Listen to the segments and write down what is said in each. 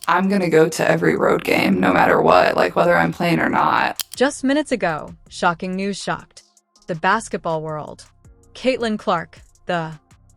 I'm gonna go to every road game, no matter what, like whether I'm playing or not. Just minutes ago, shocking news shocked the basketball world. Caitlin Clark, the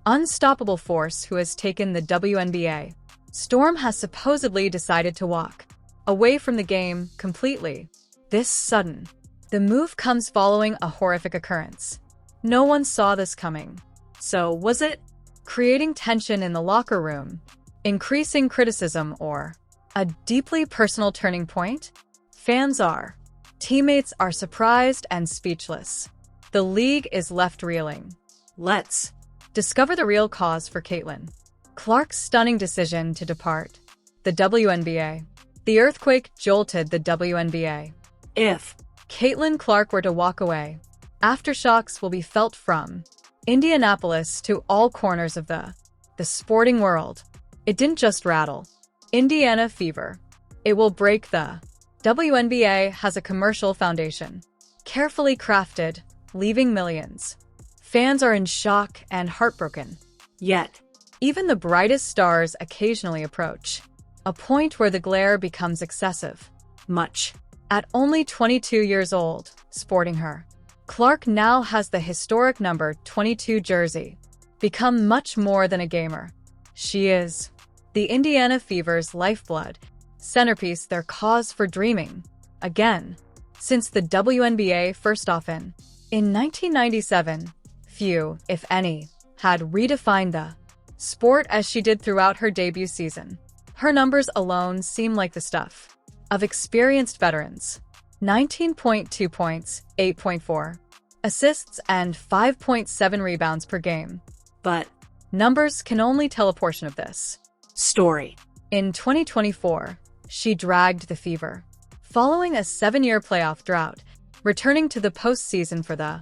unstoppable force who has taken the WNBA storm, has supposedly decided to walk away from the game completely. This sudden. The move comes following a horrific occurrence. No one saw this coming. So was it creating tension in the locker room, increasing criticism, or a deeply personal turning point? Fans are. Teammates are surprised and speechless. The league is left reeling. Let's discover the real cause for Caitlin Clark's stunning decision to depart the WNBA. The earthquake jolted the WNBA. If Caitlin Clark were to walk away, aftershocks will be felt from Indianapolis to all corners of the sporting world. It didn't just rattle Indiana fever. It will break. The WNBA has a commercial foundation, carefully crafted, leaving millions. Fans are in shock and heartbroken. Yet, even the brightest stars occasionally approach a point where the glare becomes excessive. Much. At only 22 years old, sporting her Clark now has the historic number 22 jersey, become much more than a gamer. She is the Indiana Fever's lifeblood, centerpiece, their cause for dreaming again. Since the WNBA first opened in 1997, few, if any, had redefined the sport as she did throughout her debut season. Her numbers alone seem like the stuff of experienced veterans. 19.2 points, 8.4 assists, and 5.7 rebounds per game. But numbers can only tell a portion of this story. In 2024, she dragged the Fever, following a 7-year playoff drought, returning to the postseason for the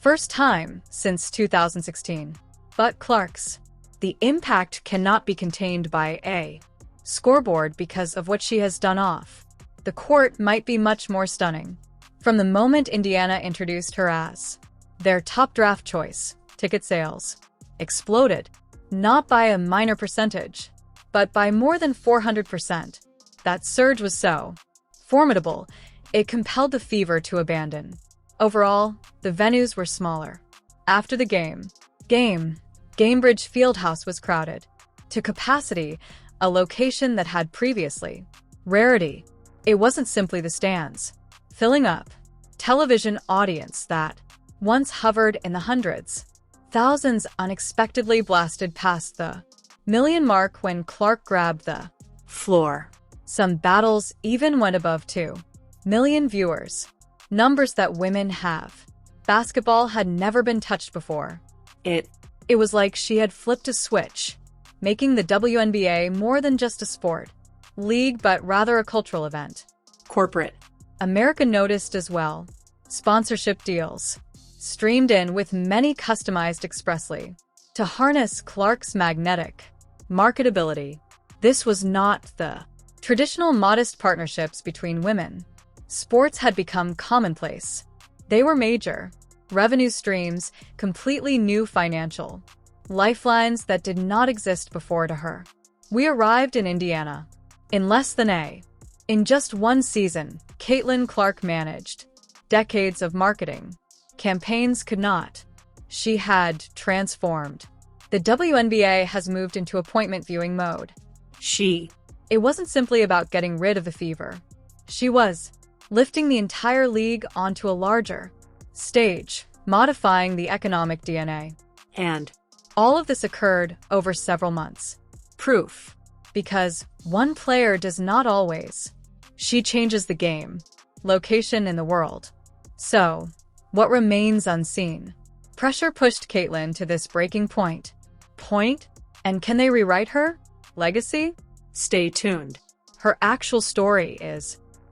first time since 2016. But Clark's the impact cannot be contained by a scoreboard because of what she has done off the court might be much more stunning. From the moment Indiana introduced her as their top draft choice, ticket sales exploded, not by a minor percentage, but by more than 400%. That surge was so formidable, it compelled the Fever to abandon. Overall, the venues were smaller. After the Gamebridge Fieldhouse was crowded to capacity, a location that had previously rarity. It wasn't simply the stands filling up. Television audience that once hovered in the hundreds. Thousands unexpectedly blasted past the million mark when Clark grabbed the floor. Some battles even went above 2 million viewers, numbers that women have. Basketball had never been touched before. It was like she had flipped a switch, making the WNBA more than just a sport league but rather a cultural event. Corporate America noticed as well. Sponsorship deals streamed in, with many customized expressly to harness Clark's magnetic marketability. This was not the traditional modest partnerships between women. Sports had become commonplace. They were major revenue streams, completely new financial lifelines that did not exist before to her. We arrived in Indiana in less than in just one season. Caitlin Clark managed decades of marketing campaigns could not. She had transformed. The WNBA has moved into appointment viewing mode. It wasn't simply about getting rid of the Fever. She was lifting the entire league onto a larger stage, modifying the economic DNA. And all of this occurred over several months. Proof. Because one player does not always. She changes the game, location in the world. So, what remains unseen? Pressure pushed Caitlin to this breaking point. And can they rewrite her legacy? Stay tuned. Her actual story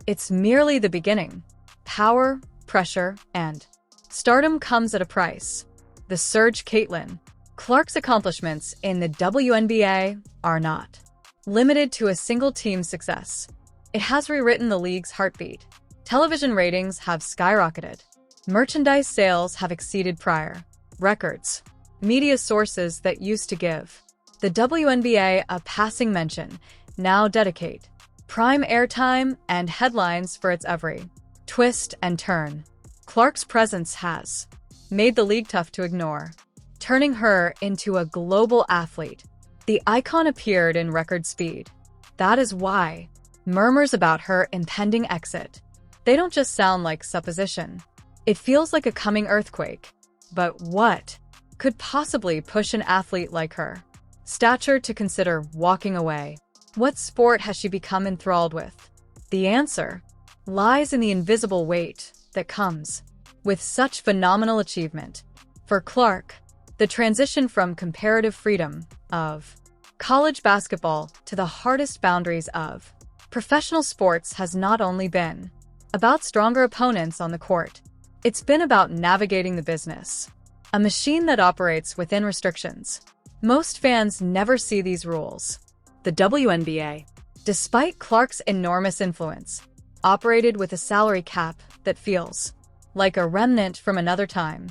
it's merely the beginning. Power, pressure, and stardom comes at a price. The surge. Caitlin Clark's accomplishments in the WNBA are not limited to a single team's success. It has rewritten the league's heartbeat. Television ratings have skyrocketed. Merchandise sales have exceeded prior records. Media sources that used to give the WNBA a passing mention now dedicate prime airtime and headlines for its every twist and turn. Clark's presence has made the league tough to ignore, turning her into a global athlete. The icon appeared in record speed. That is why murmurs about her impending exit, they don't just sound like supposition. It feels like a coming earthquake. But what could possibly push an athlete like her stature to consider walking away? What sport has she become enthralled with? The answer lies in the invisible weight that comes with such phenomenal achievement. For Clark, the transition from comparative freedom of college basketball to the hardest boundaries of professional sports has not only been about stronger opponents on the court, it's been about navigating the business, a machine that operates within restrictions. Most fans never see these rules. The WNBA, despite Clark's enormous influence, operated with a salary cap that feels like a remnant from another time.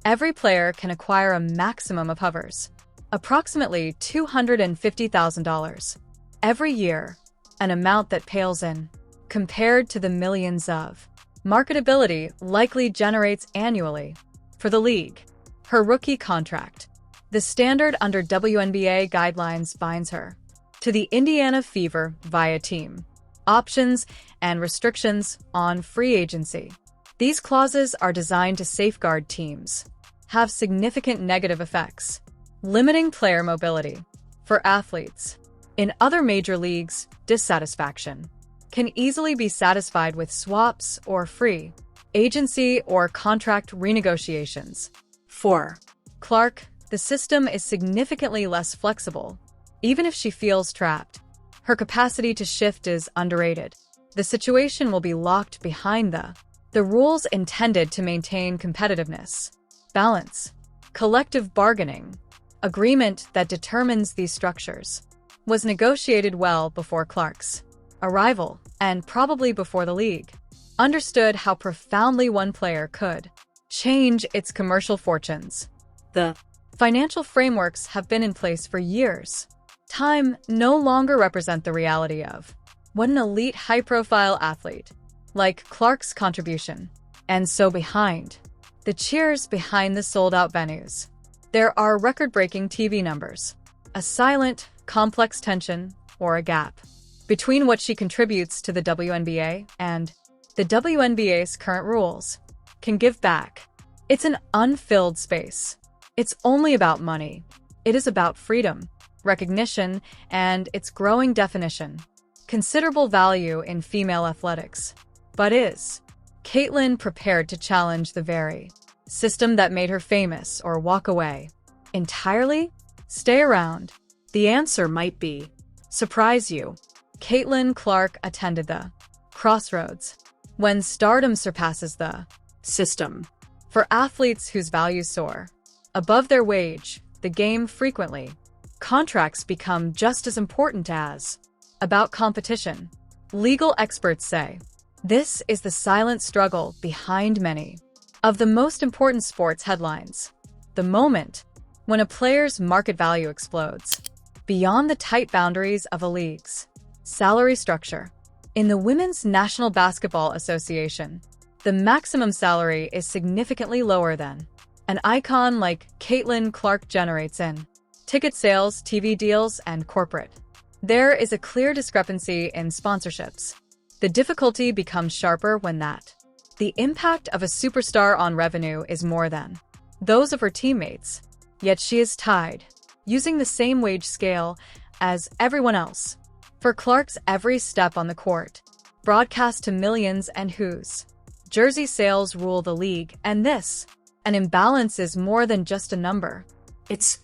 Every player can acquire a maximum of hovers, approximately $250,000 every year, an amount that pales in compared to the millions of marketability likely generates annually. For the league, her rookie contract, the standard under WNBA guidelines, binds her to the Indiana Fever via team options and restrictions on free agency. These clauses are designed to safeguard teams, have significant negative effects, limiting player mobility. For athletes in other major leagues, dissatisfaction can easily be satisfied with swaps or free agency or contract renegotiations. For Clark, the system is significantly less flexible. Even if she feels trapped, her capacity to shift is underrated. The situation will be locked behind the rules intended to maintain competitiveness, balance, collective bargaining. Agreement that determines these structures was negotiated well before Clark's arrival, and probably before the league understood how profoundly one player could change its commercial fortunes. The financial frameworks have been in place for years. Time no longer represent the reality of what an elite high-profile athlete like Clark's contribution. And so behind the cheers, behind the sold-out venues, there are record-breaking TV numbers, a silent, complex tension, or a gap between what she contributes to the WNBA and the WNBA's current rules can give back. It's an unfilled space. It's only about money. It is about freedom, recognition, and its growing definition. Considerable value in female athletics. But is Caitlin prepared to challenge the very system that made her famous, or walk away entirely? Stay around. The answer might be surprise you. Caitlin Clark attended the crossroads when stardom surpasses the system. For athletes whose values soar above their wage, the game frequently, contracts become just as important as about competition. Legal experts say this is the silent struggle behind many of the most important sports headlines. The moment when a player's market value explodes beyond the tight boundaries of a league's salary structure. In the Women's National Basketball Association, the maximum salary is significantly lower than an icon like Caitlin Clark generates in ticket sales, TV deals, and corporate. There is a clear discrepancy in sponsorships. The difficulty becomes sharper when the impact of a superstar on revenue is more than those of her teammates. Yet she is tied, using the same wage scale as everyone else. For Clark's every step on the court, broadcast to millions, and whose jersey sales rule the league, and an imbalance is more than just a number. It's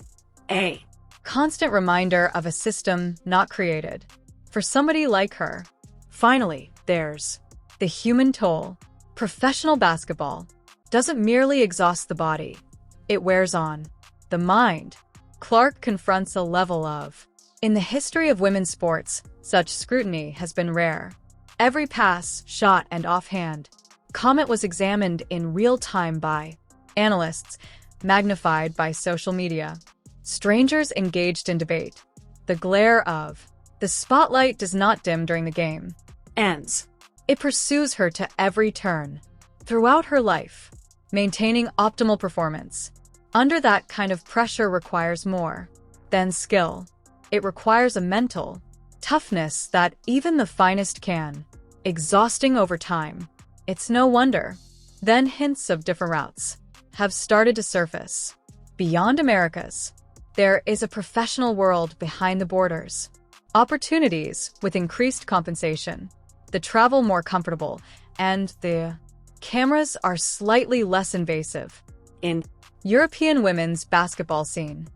a constant reminder of a system not created for somebody like her. Finally, there's the human toll. Professional basketball doesn't merely exhaust the body, it wears on the mind. Clark confronts a level of, in the history of women's sports, such scrutiny has been rare. Every pass, shot, and offhand comment was examined in real time by analysts, magnified by social media. Strangers engaged in debate. The glare of The spotlight does not dim during the game. Ends. It pursues her to every turn. Throughout her life, maintaining optimal performance under that kind of pressure requires more than skill. It requires a mental toughness that even the finest can. Exhausting over time. It's no wonder. Then hints of different routes have started to surface. Beyond Americas, there is a professional world behind the borders. Opportunities with increased compensation, the travel more comfortable, and the cameras are slightly less invasive. In European women's basketball scene,